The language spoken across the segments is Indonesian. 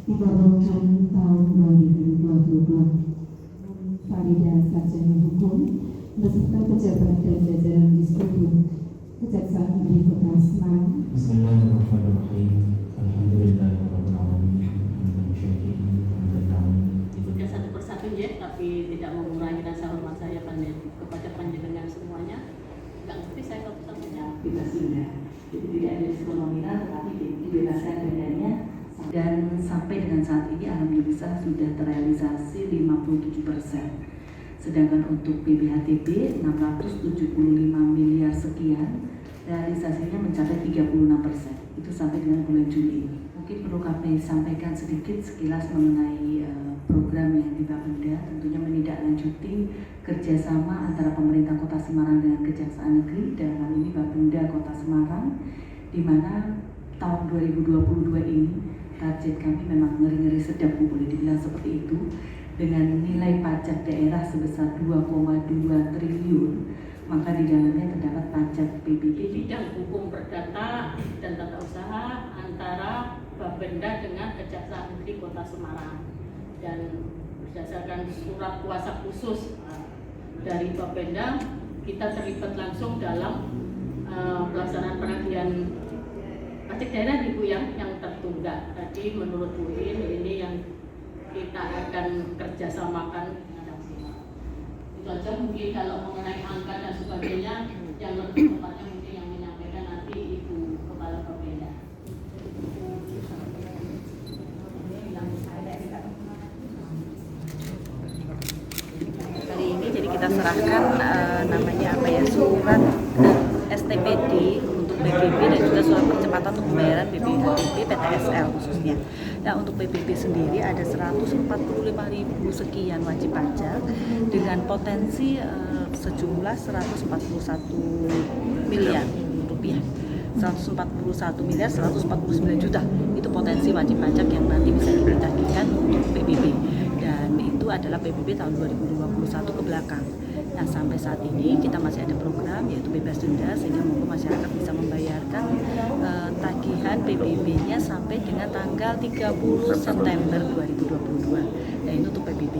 dibawakan tahun 2022. Farida Sarjana Hukum beserta pejabat dan jajaran Disputun Kejaksaan Negeri Kota Semarang. Bismillahirrahmanirrahim. Alhamdulillahirrahmanirrahim. Sudah satu persatu ya, tapi tidak mengurangi rasa hormat saya kepada panjenengan semuanya. Enggak ngerti saya kalau samanya bebas denda. Jadi tidak ada diskon nominal, tetapi dibebaskan dendanya. Dan sampai dengan saat ini alhamdulillah sudah terrealisasi 57%. Sedangkan untuk PBHTB 675 miliar sekian, realisasinya mencapai 36%. Itu sampai dengan bulan Juli. Mungkin perlu kami sampaikan sedikit sekilas mengenai program yang di Bapenda, tentunya menindaklanjuti kerjasama antara pemerintah Kota Semarang dengan Kejaksaan Negeri, dalam hal ini Bapenda Kota Semarang, di mana tahun 2022 ini target kami memang ngeri-ngeri sedap, boleh dibilang seperti itu, dengan nilai pajak daerah sebesar 2,2 triliun, maka di dalamnya terdapat pajak PBB. bidang hukum perdata dan tata usaha antara Bapenda dengan Kejaksaan Negeri Kota Semarang, dan berdasarkan surat kuasa khusus dari Bapenda, kita terlibat langsung dalam pelaksanaan penagihan pajak daerah di Bu yang tertunggak. Tadi menurut Bu ini yang kita akan kerjasamakan. Itu aja mungkin. Kalau mengenai angka dan sebagainya, yang lebih tepatnya mungkin yang menyampaikan nanti Ibu Kepala Bapenda. Kali ini jadi kita serahkan surat STPD untuk PBB dan juga surat percepatan untuk pembayaran BPHTB PTSL khususnya. Nah, untuk PBB sendiri ada 145.000 sekian wajib pajak dengan potensi sejumlah 141 miliar rupiah. 141 miliar 149 juta itu potensi wajib pajak yang nanti bisa ditagihkan untuk PBB, dan itu adalah PBB tahun 2021 ke belakang. Nah, sampai saat ini kita masih ada program yaitu bebas denda, sehingga monggo masyarakat bisa membayarkan tagihan PBB-nya sampai dengan tanggal 30 September 2022. Nah, ini untuk PBB.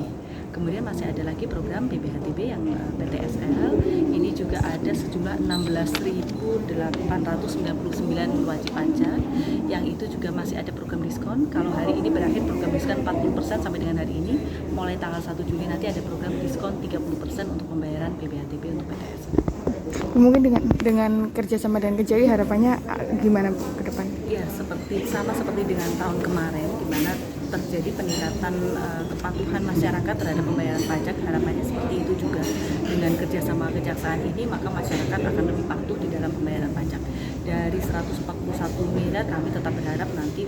Kemudian masih ada lagi program BPHTB yang PTSL. Ini juga ada sejumlah 16.899 wajib pajak, yang itu juga masih ada program diskon. Kalau hari ini berakhir program diskon 40% sampai dengan hari ini, mulai tanggal 1 Juli nanti ada program diskon 30% untuk pembayaran BPHTB untuk PTSL. Mungkin dengan kerjasama dan Kejari harapannya gimana ke depan? Ya, sama seperti dengan tahun kemarin, di mana terjadi peningkatan kepatuhan masyarakat terhadap pembayaran pajak. Harapannya seperti itu juga dengan kerjasama kejaksaan ini, maka masyarakat akan lebih patuh di dalam pembayaran pajak. Dari 141 miliar kami tetap berharap nanti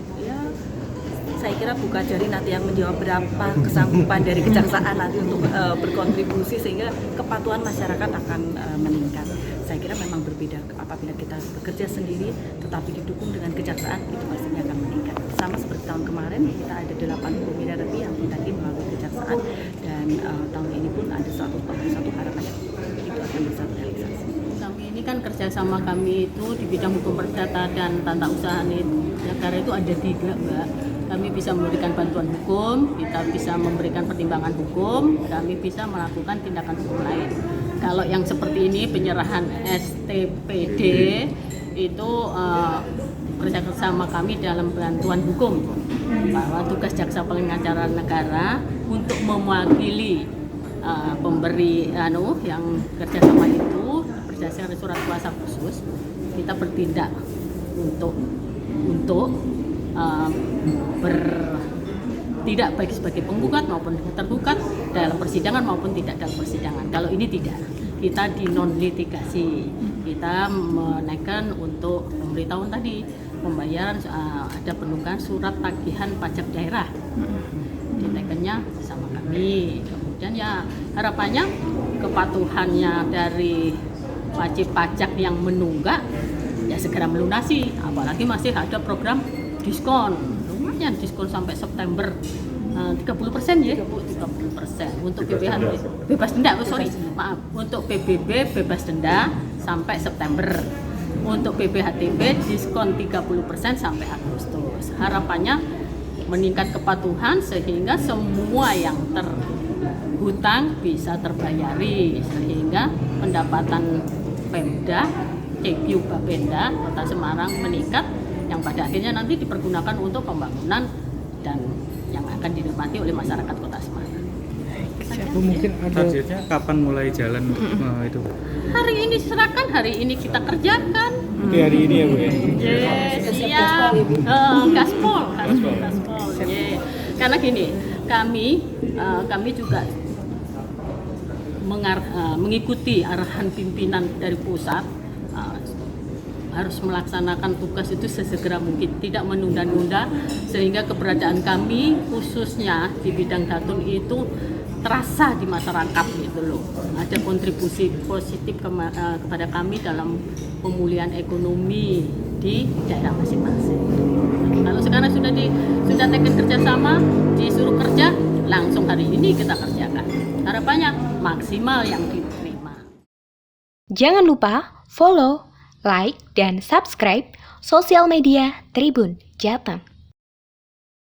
saya kira Bu Kajari nanti yang menjawab berapa kesanggupan dari kejaksaan nanti untuk berkontribusi sehingga kepatuhan masyarakat akan meningkat. Saya kira memang berbeda apabila kita bekerja sendiri tetapi didukung dengan kejaksaan, itu pastinya akan meningkat. Sama seperti tahun kemarin kita ada 80 miliar lebih yang ditagih melalui kejaksaan, dan tahun ini pun ada 141, harapannya itu akan bisa terrealisasi. Kami ini kan kerjasama kami itu di bidang hukum perdata dan tata usaha negara itu ada 3, Mbak. Kami bisa memberikan bantuan hukum, kita bisa memberikan pertimbangan hukum, kami bisa melakukan tindakan hukum lain. Kalau yang seperti ini penyerahan STPD itu kerjasama kami dalam bantuan hukum, bahwa tugas jaksa pengacara negara untuk mewakili pemberi yang kerjasama itu berdasarkan surat kuasa khusus, kita bertindak untuk tidak baik sebagai penggugat maupun tergugat dalam persidangan maupun tidak dalam persidangan. Kalau ini tidak, kita di non litigasi, kita menaikkan untuk pemberitahuan tadi pembayaran, ada penunggakan surat tagihan pajak daerah, dinaikannya sama kami. Kemudian harapannya kepatuhannya dari wajib pajak yang menunggak segera melunasi, apalagi masih ada program diskon, lumayan diskon sampai September 30% ya, 30% untuk BPH bebas denda, untuk PBB bebas denda sampai September, untuk BPHTB diskon 30% sampai Agustus. Harapannya meningkat kepatuhan sehingga semua yang terhutang bisa terbayari, sehingga pendapatan Pemda, CQ Bapenda Kota Semarang meningkat, yang pada akhirnya nanti dipergunakan untuk pembangunan dan yang akan dinikmati oleh masyarakat Kota Semarang. Bu, mungkin targetnya kapan mulai jalan itu? Hari ini serahkan, hari ini kita kerjakan. Oke, hari ini ya Bu ya? Yes, siap. Gaspol. Yeah. Karena gini, kami juga mengikuti arahan pimpinan dari pusat, harus melaksanakan tugas itu sesegera mungkin, tidak menunda-nunda, sehingga keberadaan kami khususnya di bidang Datun itu terasa di masyarakat gitu loh. Ada kontribusi positif kepada kami dalam pemulihan ekonomi di daerah masing-masing. Kalau sekarang sudah teken kerjasama, disuruh kerja, langsung hari ini kita kerjakan. Harapannya maksimal yang diterima. Jangan lupa follow, like, dan subscribe sosial media Tribun Jateng.